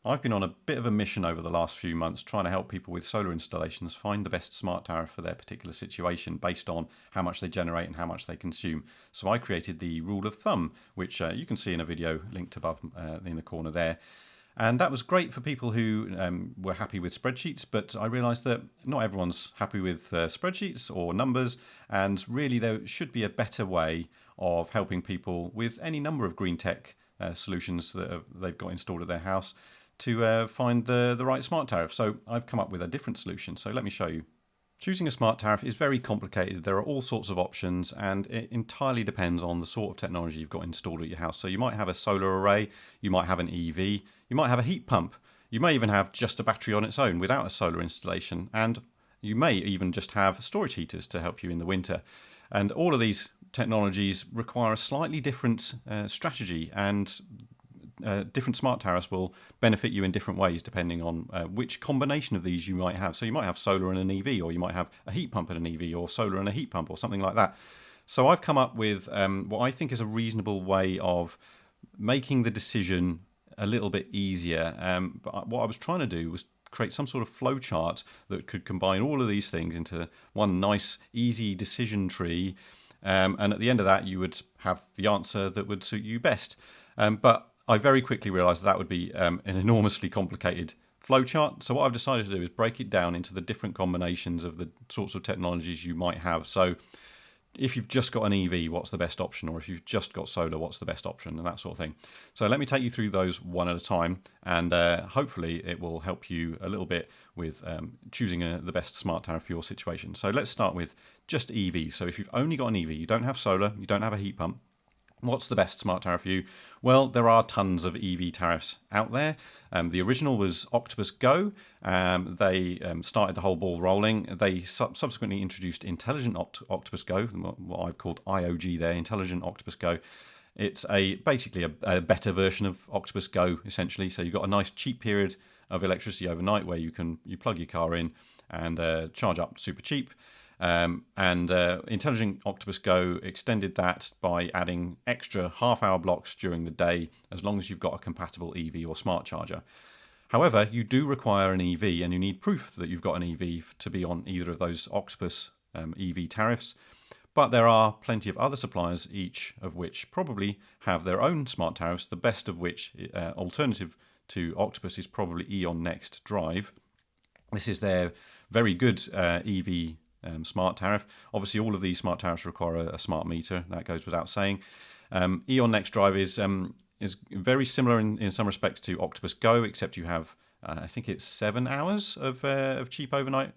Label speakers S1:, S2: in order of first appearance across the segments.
S1: I've been on a bit of a mission over the last few months trying to help people with solar installations find the best smart tariff for their particular situation based on how much they generate and how much they consume. So I created the rule of thumb, which you can see in a video linked above in the corner there. And that was great for people who were happy with spreadsheets, but I realised that not everyone's happy with spreadsheets or numbers, and really there should be a better way of helping people with any number of green tech solutions that they've got installed at their house to find the right smart tariff. So I've come up with a different solution. So let me show you. Choosing a smart tariff is very complicated. There are all sorts of options, and it entirely depends on the sort of technology you've got installed at your house. So you might have a solar array, you might have an EV, you might have a heat pump, you may even have just a battery on its own without a solar installation, and you may even just have storage heaters to help you in the winter. And all of these technologies require a slightly different strategy, and different smart tariffs will benefit you in different ways depending on which combination of these you might have. So you might have solar and an EV, or you might have a heat pump and an EV, or solar and a heat pump, or something like that. So I've come up with what I think is a reasonable way of making the decision a little bit easier. But what I was trying to do was create some sort of flow chart that could combine all of these things into one nice, easy decision tree. And at the end of that, you would have the answer that would suit you best. But I very quickly realised that would be an enormously complicated flowchart. So what I've decided to do is break it down into the different combinations of the sorts of technologies you might have. So if you've just got an EV, what's the best option? Or if you've just got solar, what's the best option? And that sort of thing. So let me take you through those one at a time, and hopefully it will help you a little bit with choosing the best smart tariff for your situation. So let's start with just EVs. So if you've only got an EV, you don't have solar, you don't have a heat pump, what's the best smart tariff for you? Well, there are tons of EV tariffs out there. The original was Octopus Go. They started the whole ball rolling. They subsequently introduced Intelligent Octopus Go, what I've called IOG there, Intelligent Octopus Go. It's basically a better version of Octopus Go, essentially. So you've got a nice cheap period of electricity overnight where you plug your car in and charge up super cheap. Intelligent Octopus Go extended that by adding extra half-hour blocks during the day, as long as you've got a compatible EV or smart charger. However, you do require an EV, and you need proof that you've got an EV to be on either of those Octopus EV tariffs. But there are plenty of other suppliers, each of which probably have their own smart tariffs, the best of which, alternative to Octopus, is probably E.ON Next Drive. This is their very good EV smart tariff. Obviously, all of these smart tariffs require a smart meter. That goes without saying. E.ON Next Drive is very similar in some respects to Octopus Go, except you have I think it's 7 hours of cheap overnight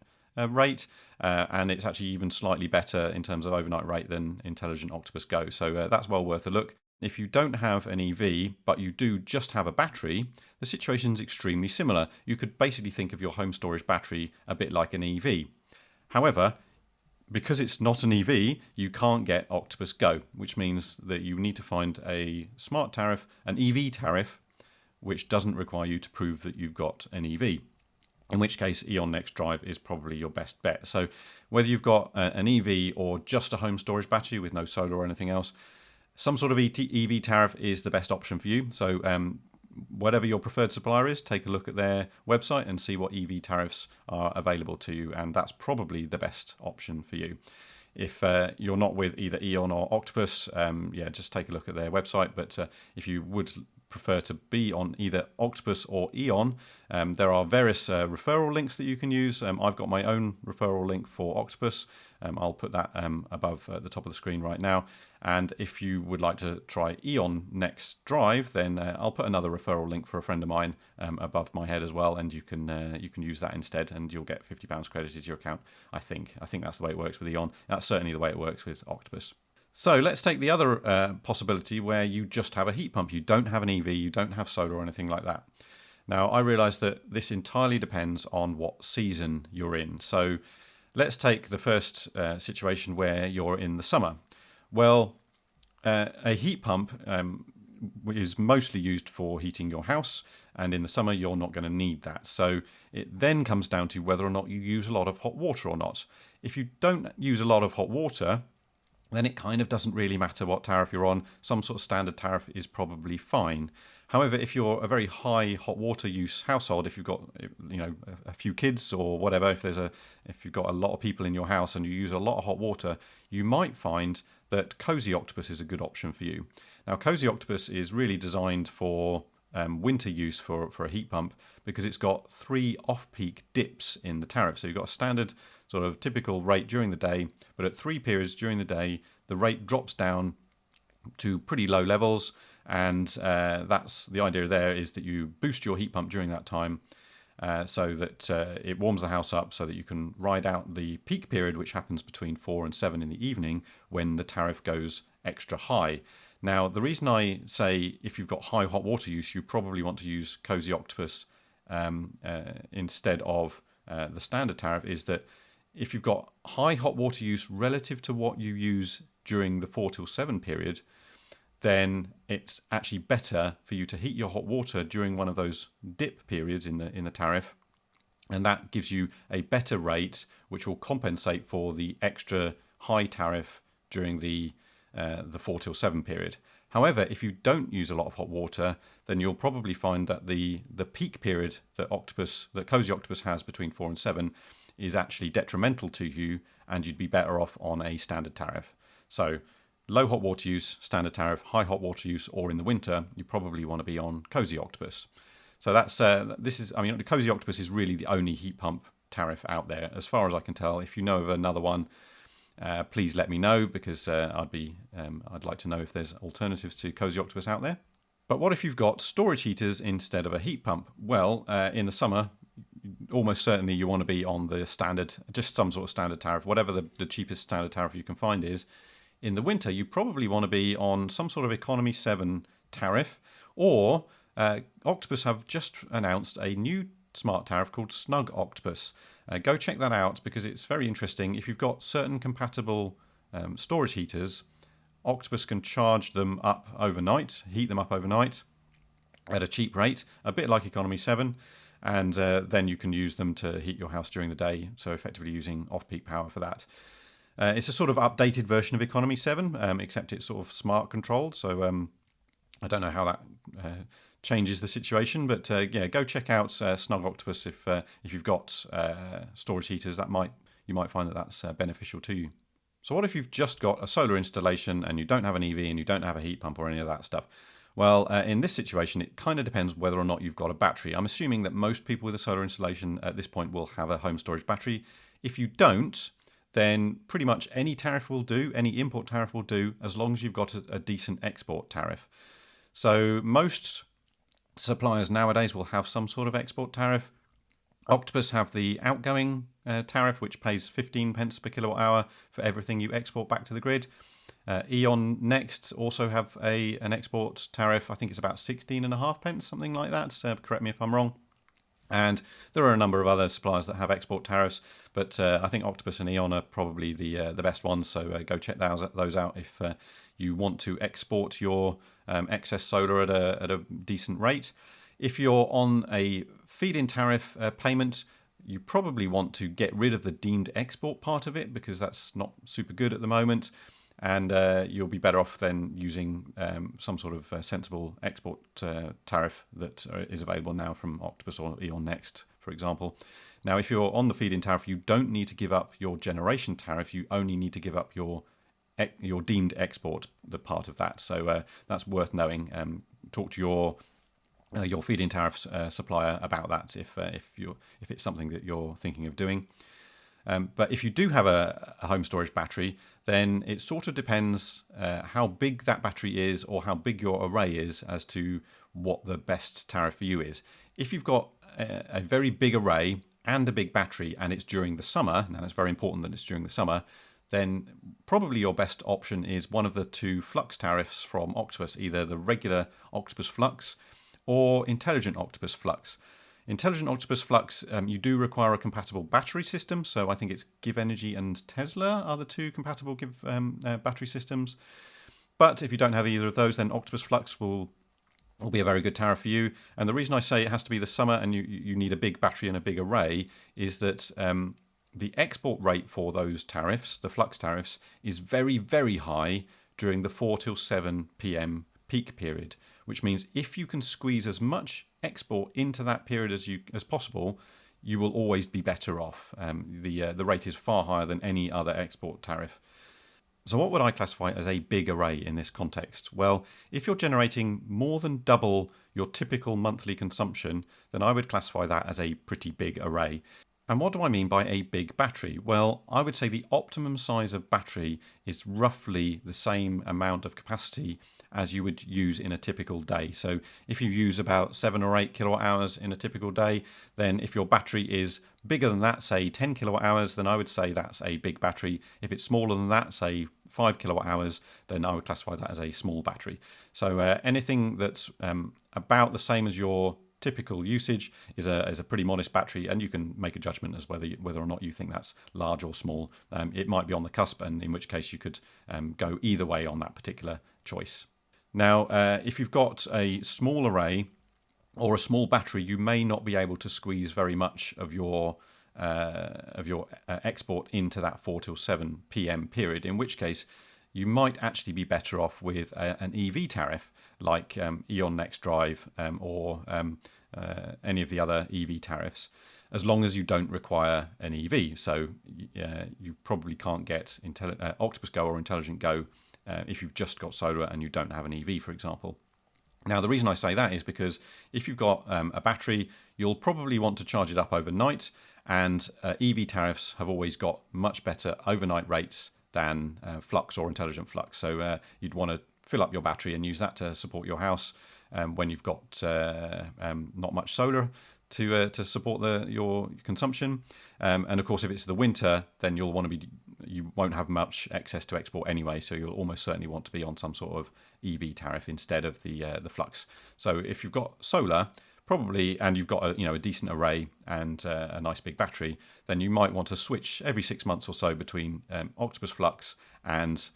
S1: rate, and it's actually even slightly better in terms of overnight rate than Intelligent Octopus Go. So that's well worth a look. If you don't have an EV, but you do just have a battery, the situation's extremely similar. You could basically think of your home storage battery a bit like an EV. However, because it's not an EV, you can't get Octopus Go, which means that you need to find a smart tariff, an EV tariff, which doesn't require you to prove that you've got an EV. In which case, E.ON Next Drive is probably your best bet. So whether you've got an EV or just a home storage battery with no solar or anything else, some sort of EV tariff is the best option for you. So whatever your preferred supplier is, take a look at their website and see what EV tariffs are available to you, and that's probably the best option for you. If you're not with either E.ON or Octopus, just take a look at their website. But if you would prefer to be on either Octopus or E.ON, there are various referral links that you can use. I've got my own referral link for Octopus. I'll put that above at the top of the screen right now. And if you would like to try E.ON Next Drive, then I'll put another referral link for a friend of mine above my head as well, and you can use that instead, and you'll get £50 credited to your account. I think that's the way it works with E.ON. That's certainly the way it works with Octopus. So let's take the other possibility where you just have a heat pump. You don't have an EV, you don't have solar or anything like that. Now, I realise that this entirely depends on what season you're in. So let's take the first situation where you're in the summer. Well, a heat pump is mostly used for heating your house, and in the summer you're not going to need that. So it then comes down to whether or not you use a lot of hot water or not. If you don't use a lot of hot water, then it kind of doesn't really matter what tariff you're on. Some sort of standard tariff is probably fine. However, if you're a very high hot water use household, if you've got a few kids or whatever, if you've got a lot of people in your house and you use a lot of hot water, you might find that Cozy Octopus is a good option for you. Now, Cozy Octopus is really designed for winter use for a heat pump because it's got 3 off-peak dips in the tariff. So you've got a standard sort of typical rate during the day, but at 3 periods during the day, the rate drops down to pretty low levels. And that's the idea there, is that you boost your heat pump during that time so that it warms the house up so that you can ride out the peak period, which happens between 4 and 7 in the evening when the tariff goes extra high. Now, the reason I say if you've got high hot water use, you probably want to use Cozy Octopus instead of the standard tariff is that if you've got high hot water use relative to what you use during the 4 till 7 period, then it's actually better for you to heat your hot water during one of those dip periods in the tariff, and that gives you a better rate which will compensate for the extra high tariff during the 4 till 7 period. However, if you don't use a lot of hot water, then you'll probably find that the peak period that Cozy Octopus has between 4 and 7 is actually detrimental to you, and you'd be better off on a standard tariff. So low hot water use, standard tariff; high hot water use, or in the winter, you probably want to be on Cozy Octopus. So that's the Cozy Octopus is really the only heat pump tariff out there, as far as I can tell. If you know of another one, please let me know, because I'd like to know if there's alternatives to Cozy Octopus out there. But what if you've got storage heaters instead of a heat pump? Well, in the summer, almost certainly you want to be on the standard, just some sort of standard tariff, whatever the cheapest standard tariff you can find is. In the winter, you probably want to be on some sort of economy 7 tariff, or Octopus have just announced a new smart tariff called Snug Octopus. Go check that out, because it's very interesting. If you've got certain compatible storage heaters, Octopus can charge them up overnight, heat them up overnight at a cheap rate, a bit like economy 7, and then you can use them to heat your house during the day, so effectively using off-peak power for that. It's a sort of updated version of economy 7, except it's sort of smart controlled, so I don't know how that changes the situation, but yeah, go check out Snug Octopus if you've got storage heaters. You might find that that's beneficial to you. So what if you've just got a solar installation and you don't have an EV and you don't have a heat pump or any of that stuff? Well, in this situation, it kind of depends whether or not you've got a battery. I'm assuming that most people with a solar installation at this point will have a home storage battery. If you don't, then pretty much any tariff will do, any import tariff will do, as long as you've got a decent export tariff. So most suppliers nowadays will have some sort of export tariff. Octopus have the outgoing tariff, which pays 15 pence per kilowatt hour for everything you export back to the grid. E.ON Next also have an export tariff. I think it's about 16.5 pence, something like that. Correct me if I'm wrong. And there are a number of other suppliers that have export tariffs, but I think Octopus and E.ON are probably the best ones. So go check those out if you want to export your excess solar at a decent rate. If you're on a feed-in tariff payment, you probably want to get rid of the deemed export part of it, because that's not super good at the moment, and you'll be better off then using some sort of sensible export tariff that is available now from Octopus or E.ON Next, for example. Now, if you're on the feed-in tariff, you don't need to give up your generation tariff. You only need to give up your deemed export, the part of that. So that's worth knowing. Talk to your feed-in tariff supplier about that if it's something that you're thinking of doing. But if you do have a home storage battery, then it sort of depends how big that battery is, or how big your array is, as to what the best tariff for you is. If you've got a very big array and a big battery, and it's during the summer, now it's very important that it's during the summer, then probably your best option is one of the 2 flux tariffs from Octopus, either the regular Octopus Flux or Intelligent Octopus Flux. Intelligent Octopus Flux, you do require a compatible battery system, so I think it's GivEnergy and Tesla are the 2 compatible battery systems. But if you don't have either of those, then Octopus Flux will be a very good tariff for you. And the reason I say it has to be the summer and you need a big battery and a big array is that the export rate for those tariffs, the flux tariffs, is very, very high during the 4 till 7 p.m. peak period, which means if you can squeeze as much export into that period as possible, you will always be better off. The rate is far higher than any other export tariff. So what would I classify as a big array in this context? Well, if you're generating more than double your typical monthly consumption, then I would classify that as a pretty big array. And what do I mean by a big battery? Well, I would say the optimum size of battery is roughly the same amount of capacity as you would use in a typical day. So if you use about 7 or 8 kilowatt hours in a typical day, then if your battery is bigger than that, say 10 kilowatt hours, then I would say that's a big battery. If it's smaller than that, say 5 kilowatt hours, then I would classify that as a small battery. So anything that's about the same as your typical usage is a pretty modest battery, and you can make a judgment as whether or not you think that's large or small. It might be on the cusp, and in which case you could go either way on that particular choice. Now, if you've got a small array or a small battery, you may not be able to squeeze very much of your export into that 4 till 7 p.m. period, in which case you might actually be better off with an EV tariff like E.ON Next Drive or any of the other EV tariffs, as long as you don't require an EV. So you probably can't get Octopus Go or Intelligent Go if you've just got solar and you don't have an EV, for example. Now, the reason I say that is because if you've got a battery, you'll probably want to charge it up overnight, and EV tariffs have always got much better overnight rates than flux or intelligent flux. So you'd want to fill up your battery and use that to support your house when you've got not much solar to support your consumption. And of course, if it's the winter, then you won't have much excess to export anyway, so you'll almost certainly want to be on some sort of EV tariff instead of the flux. So if you've got solar, probably, and you've got a decent array and a nice big battery, then you might want to switch every 6 months or so between Octopus Flux and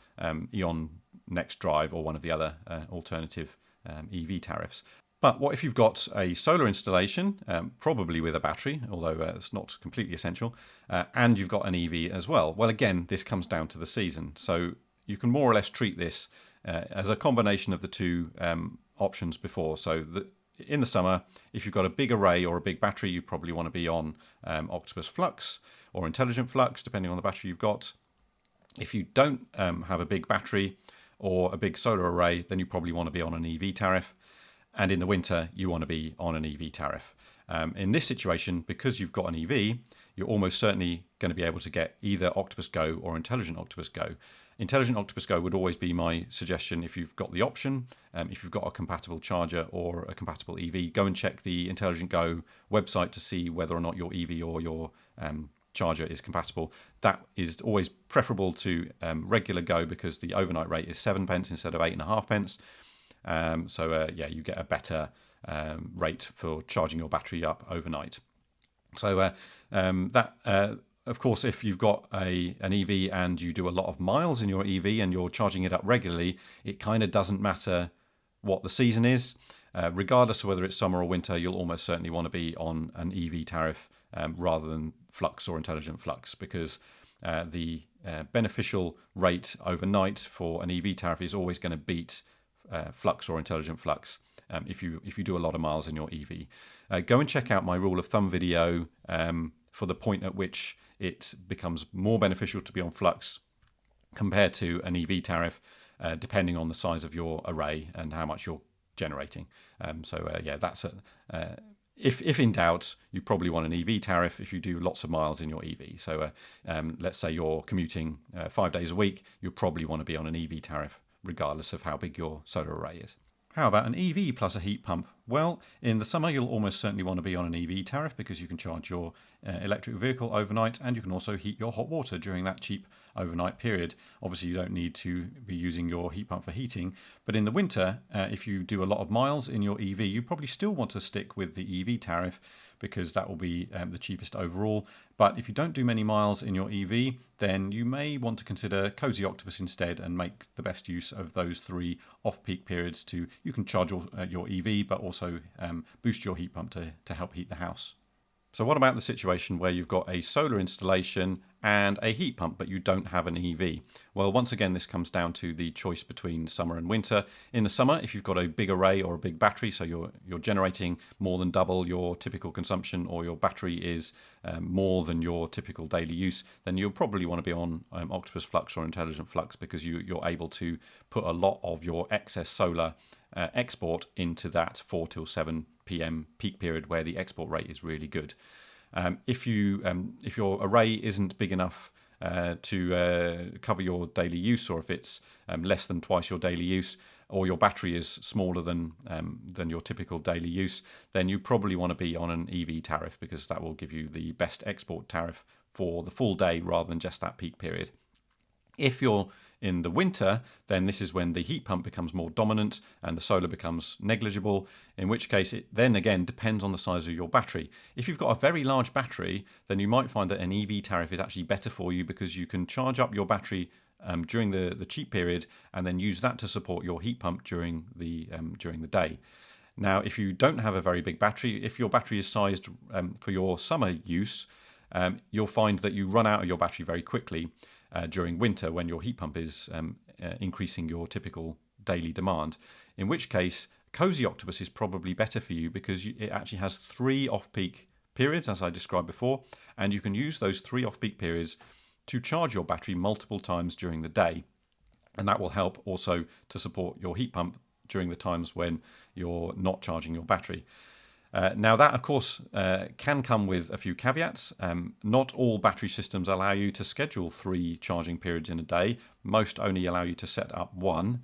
S1: E.ON Next Drive or one of the other alternative EV tariffs. But what if you've got a solar installation, probably with a battery, although it's not completely essential, and you've got an EV as well? Well, again, this comes down to the season. So you can more or less treat this as a combination of the two options before. So in the summer, if you've got a big array or a big battery, you probably want to be on Octopus Flux or Intelligent Flux, depending on the battery you've got. If you don't have a big battery or a big solar array, then you probably want to be on an EV tariff. And in the winter, you want to be on an EV tariff. In this situation, because you've got an EV, you're almost certainly going to be able to get either Octopus Go or Intelligent Octopus Go. Intelligent Octopus Go would always be my suggestion if you've got the option. If you've got a compatible charger or a compatible EV, go and check the Intelligent Go website to see whether or not your EV or your charger is compatible. That is always preferable to regular Go, because the overnight rate is 7 pence instead of 8.5 pence. So you get a better rate for charging your battery up overnight. So of course, if you've got an EV and you do a lot of miles in your EV and you're charging it up regularly, it kind of doesn't matter what the season is. Regardless of whether it's summer or winter, you'll almost certainly want to be on an EV tariff rather than flux or intelligent flux, because the beneficial rate overnight for an EV tariff is always going to beat flux or intelligent flux if you do a lot of miles in your EV. Go and check out my rule of thumb video for the point at which it becomes more beneficial to be on flux compared to an EV tariff, depending on the size of your array and how much you're generating. That's if in doubt, you probably want an EV tariff if you do lots of miles in your EV. So let's say you're commuting 5 days a week, you'll probably want to be on an EV tariff regardless of how big your solar array is. How about an EV plus a heat pump? Well, in the summer, you'll almost certainly want to be on an EV tariff because you can charge your electric vehicle overnight, and you can also heat your hot water during that cheap overnight period. Obviously, you don't need to be using your heat pump for heating, but in the winter, if you do a lot of miles in your EV, you probably still want to stick with the EV tariff because that will be the cheapest overall. But if you don't do many miles in your EV, then you may want to consider Cozy Octopus instead and make the best use of those 3 off-peak periods. You can charge your EV, but also boost your heat pump to help heat the house. So what about the situation where you've got a solar installation and a heat pump, but you don't have an EV? Well, once again, this comes down to the choice between summer and winter. In the summer, if you've got a big array or a big battery, so you're generating more than double your typical consumption, or your battery is more than your typical daily use, then you'll probably want to be on Octopus Flux or Intelligent Flux, because you're able to put a lot of your excess solar export into that 4 till 7 p.m. peak period where the export rate is really good. If your array isn't big enough to cover your daily use, or if it's less than twice your daily use, or your battery is smaller than your typical daily use, then you probably want to be on an EV tariff, because that will give you the best export tariff for the full day rather than just that peak period. If you're in the winter, then this is when the heat pump becomes more dominant and the solar becomes negligible, in which case it then again depends on the size of your battery. If you've got a very large battery, then you might find that an EV tariff is actually better for you, because you can charge up your battery during the cheap period and then use that to support your heat pump during the day. Now, if you don't have a very big battery, if your battery is sized for your summer use, you'll find that you run out of your battery very quickly during winter, when your heat pump is increasing your typical daily demand, in which case Cozy Octopus is probably better for you, because it actually has 3 off-peak periods, as I described before, and you can use those 3 off-peak periods to charge your battery multiple times during the day, and that will help also to support your heat pump during the times when you're not charging your battery. Now that, of course, can come with a few caveats. Not all battery systems allow you to schedule 3 charging periods in a day. Most only allow you to set up 1,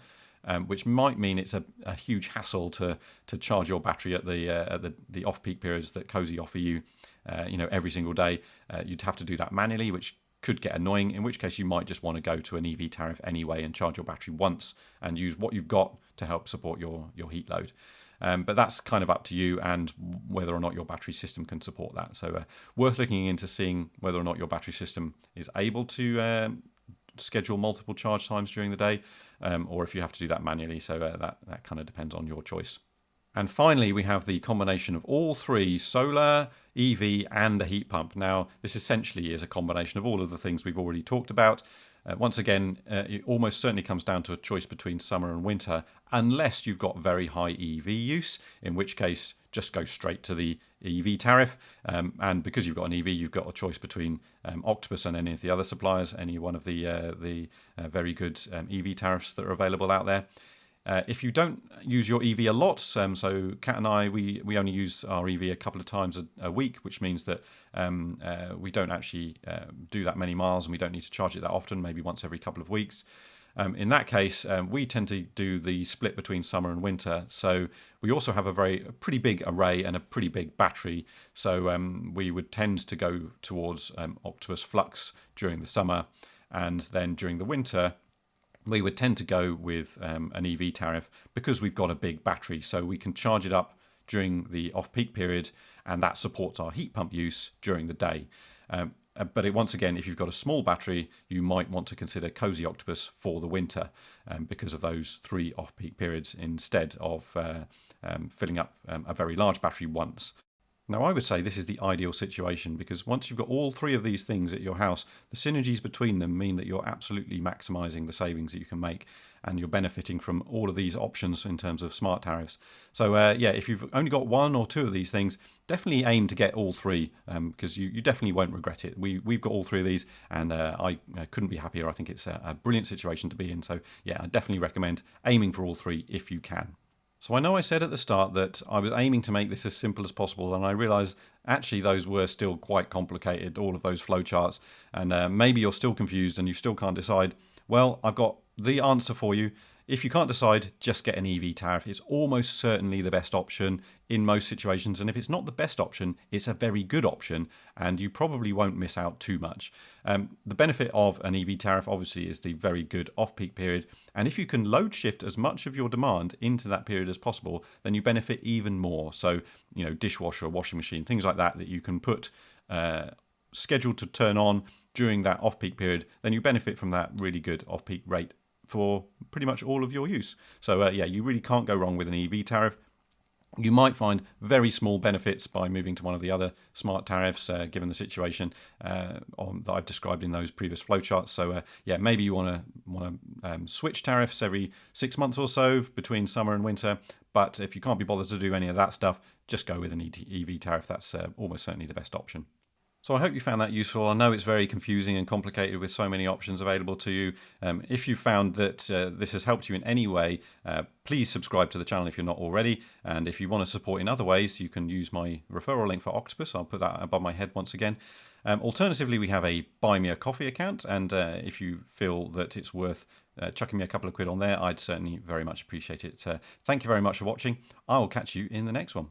S1: which might mean it's a huge hassle to charge your battery at the off-peak periods that Cozy offer you, every single day. You'd have to do that manually, which could get annoying, in which case you might just want to go to an EV tariff anyway and charge your battery once and use what you've got to help support your heat load. But that's kind of up to you and whether or not your battery system can support that. So worth looking into seeing whether or not your battery system is able to schedule multiple charge times during the day, or if you have to do that manually. So that kind of depends on your choice. And finally, we have the combination of all 3, solar, EV and a heat pump. Now, this essentially is a combination of all of the things we've already talked about. Once again, it almost certainly comes down to a choice between summer and winter, unless you've got very high EV use, in which case just go straight to the EV tariff. And because you've got an EV, you've got a choice between Octopus and any of the other suppliers, any one of the very good EV tariffs that are available out there. If you don't use your EV a lot, so Kat and I, we only use our EV a couple of times a week, which means that we don't actually do that many miles and we don't need to charge it that often, maybe once every couple of weeks. In that case, we tend to do the split between summer and winter. So we also have a pretty big array and a pretty big battery. So we would tend to go towards Octopus Flux during the summer, and then during the winter, we would tend to go with an EV tariff, because we've got a big battery, so we can charge it up during the off-peak period, and that supports our heat pump use during the day. But once again, if you've got a small battery, you might want to consider Cozy Octopus for the winter, because of those 3 off-peak periods, instead of filling up a very large battery once. Now, I would say this is the ideal situation, because once you've got all 3 of these things at your house, the synergies between them mean that you're absolutely maximising the savings that you can make, and you're benefiting from all of these options in terms of smart tariffs. So if you've only got 1 or 2 of these things, definitely aim to get all 3, because you definitely won't regret it. We've got all 3 of these, and I couldn't be happier. I think it's a brilliant situation to be in. So yeah, I definitely recommend aiming for all 3 if you can. So I know I said at the start that I was aiming to make this as simple as possible, and I realised actually those were still quite complicated, all of those flowcharts, and maybe you're still confused and you still can't decide. Well, I've got the answer for you. If you can't decide, just get an EV tariff. It's almost certainly the best option in most situations, and if it's not the best option, it's a very good option, and you probably won't miss out too much. The benefit of an EV tariff obviously is the very good off-peak period, and if you can load shift as much of your demand into that period as possible, then you benefit even more. So, dishwasher, washing machine, things like that you can put scheduled to turn on during that off-peak period, then you benefit from that really good off-peak rate for pretty much all of your use. So you really can't go wrong with an EV tariff. You might find very small benefits by moving to one of the other smart tariffs, given the situation that I've described in those previous flowcharts. So yeah, maybe you want to switch tariffs every 6 months or so between summer and winter. But if you can't be bothered to do any of that stuff, just go with an EV tariff. That's almost certainly the best option. So I hope you found that useful. I know it's very confusing and complicated with so many options available to you. If you found that this has helped you in any way, please subscribe to the channel if you're not already. And if you want to support in other ways, you can use my referral link for Octopus. I'll put that above my head once again. Alternatively, we have a Buy Me a Coffee account. And if you feel that it's worth chucking me a couple of quid on there, I'd certainly very much appreciate it. Thank you very much for watching. I will catch you in the next one.